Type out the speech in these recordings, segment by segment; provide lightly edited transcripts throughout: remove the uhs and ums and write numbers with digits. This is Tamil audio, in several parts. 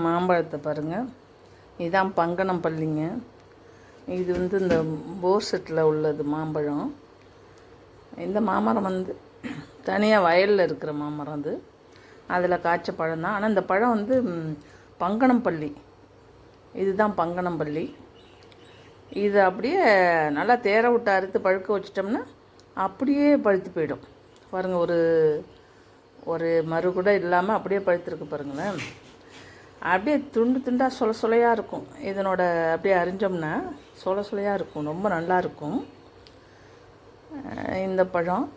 மாம்பழத்தை பாருங்கள். இதுதான் பங்கனப்பள்ளிங்க. இது இந்த போர் செட்டில் உள்ளது மாம்பழம். இந்த மாமரம் தனியாக வயலில் இருக்கிற மாமரம். அதில் காய்ச்ச பழம் தான். ஆனால் இந்த பழம் பங்கனப்பள்ளி. இதுதான் பங்கனப்பள்ளி. இது அப்படியே நல்லா தேர விட்டு அறுத்து பழுக்க வச்சிட்டோம்னா அப்படியே பழுத்து போயிடும். பாருங்கள், ஒரு மறு கூட இல்லாமல் அப்படியே பழுத்துருக்கு பாருங்களேன். அப்படியே துண்டு துண்டாக சொலையாக இருக்கும். இதனோட அப்படியே அரிஞ்சோம்னா சொலையாக இருக்கும். ரொம்ப நல்லாயிருக்கும் இந்த பழம்.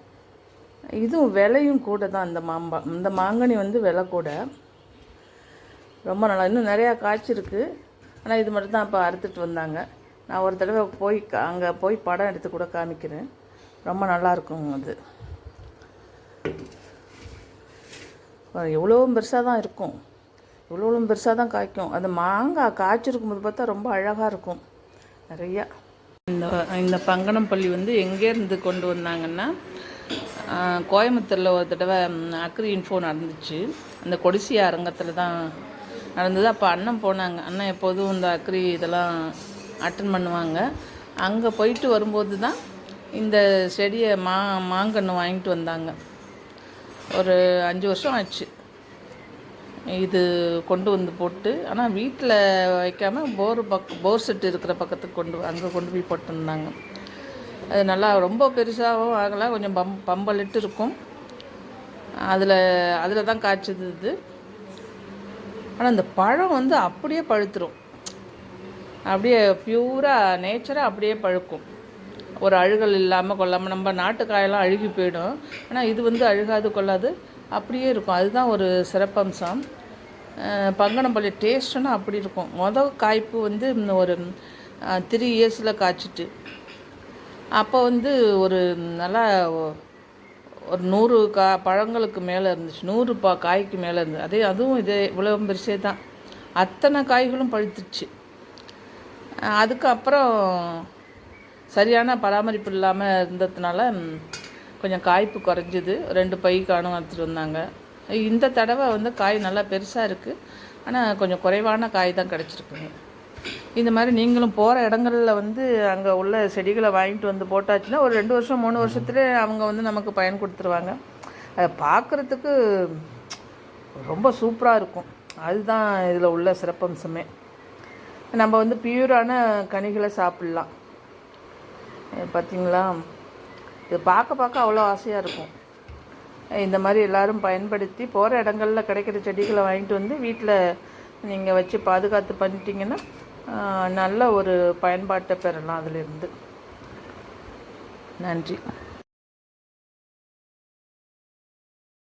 இதுவும் விலையும் கூட தான். இந்த மாங்கனி விலை கூட. ரொம்ப நல்லா, இன்னும் நிறையா காய்ச்சிருக்கு. ஆனால் இது மட்டும் தான் இப்போ அறுத்துட்டு வந்தாங்க. நான் ஒரு தடவை அங்கே போய் படம் எடுத்து கூட காமிக்கிறேன். ரொம்ப நல்லாயிருக்கும். அது எவ்வளோ பெருசாக தான் இருக்கும். எவ்வளோ பெருசாக தான் காய்க்கும். அந்த மாங்காய் காய்ச்சிருக்கும்போது பார்த்தா ரொம்ப அழகாக இருக்கும் நிறையா. இந்த பங்கனப்பள்ளி எங்கேருந்து கொண்டு வந்தாங்கன்னா, கோயம்புத்தூரில் ஒரு தடவை அக்ரி இன்ஃபோ நடந்துச்சு. அந்த கொடிசி அரங்கத்தில் தான் நடந்தது. அப்போ அண்ணன் போனாங்க. அண்ணன் எப்போதும் இந்த அக்ரி இதெல்லாம் அட்டன் பண்ணுவாங்க. அங்கே போயிட்டு வரும்போது தான் இந்த செடியை மாங்கன்று வாங்கிட்டு வந்தாங்க. ஒரு 5 வருஷம் ஆச்சு இது கொண்டு போட்டு. ஆனால் வீட்டில் வைக்காமல் போர் செட்டு இருக்கிற பக்கத்துக்கு அங்கே கொண்டு போய் போட்டுருந்தாங்க. அது நல்லா ரொம்ப பெருசாகவும் ஆகலை. கொஞ்சம் பம்பலிட்டு இருக்கும். அதில் தான் காய்ச்சது இது. ஆனால் இந்த பழம் அப்படியே பழுத்துரும். அப்படியே பியூராக நேச்சராக அப்படியே பழுக்கும். ஒரு அழுகல் இல்லாமல் கொள்ளாமல். நம்ம நாட்டுக்காயெல்லாம் அழுகி போயிடும். ஆனால் இது அழுகாது கொள்ளாது, அப்படியே இருக்கும். அதுதான் ஒரு சிறப்பம்சம். பங்கனப்பள்ளி டேஸ்ட்டுன்னா அப்படி இருக்கும். காய்ப்பு ஒரு 3 இயர்ஸில் காய்ச்சிட்டு. அப்போ ஒரு நல்லா ஒரு 100 பழங்களுக்கு மேலே இருந்துச்சு. 100 காய்க்கு மேலே இருந்துச்சு. அதுவும் இவ்வளோ பெருசே தான். அத்தனை காய்களும் பழுத்துச்சு. அதுக்கப்புறம் சரியான பராமரிப்பு இல்லாமல் இருந்ததுனால கொஞ்சம் காய்ப்பு குறைஞ்சிது. 2 பை காணும் எடுத்துகிட்டு வந்தாங்க. இந்த தடவை காய் நல்லா பெருசாக இருக்குது. ஆனால் கொஞ்சம் குறைவான காய் தான் கிடச்சிருக்குங்க. இந்த மாதிரி நீங்களும் போகிற இடங்களில் அங்கே உள்ள செடிகளை வாங்கிட்டு போட்டாச்சுன்னா ஒரு 2 வருஷம் 3 வருஷத்துலேயே அவங்க நமக்கு பயன் கொடுத்துருவாங்க. அதை பார்க்குறதுக்கு ரொம்ப சூப்பராக இருக்கும். அதுதான் இதில் உள்ள சிறப்பம்சமே. நம்ம பியூரான கனிகளை சாப்பிட்லாம். பார்த்திங்களா, இது பார்க்க அவ்வளோ ஆசையாக இருக்கும். இந்த மாதிரி எல்லோரும் பயன்படுத்தி போகிற இடங்களில் கிடைக்கிற செடிகளை வாங்கிட்டு வீட்டில் நீங்கள் வச்சு பாதுகாத்து பண்ணிட்டீங்கன்னா நல்ல ஒரு பயன்பாட்டை பெறலாம் அதிலிருந்து. நன்றி.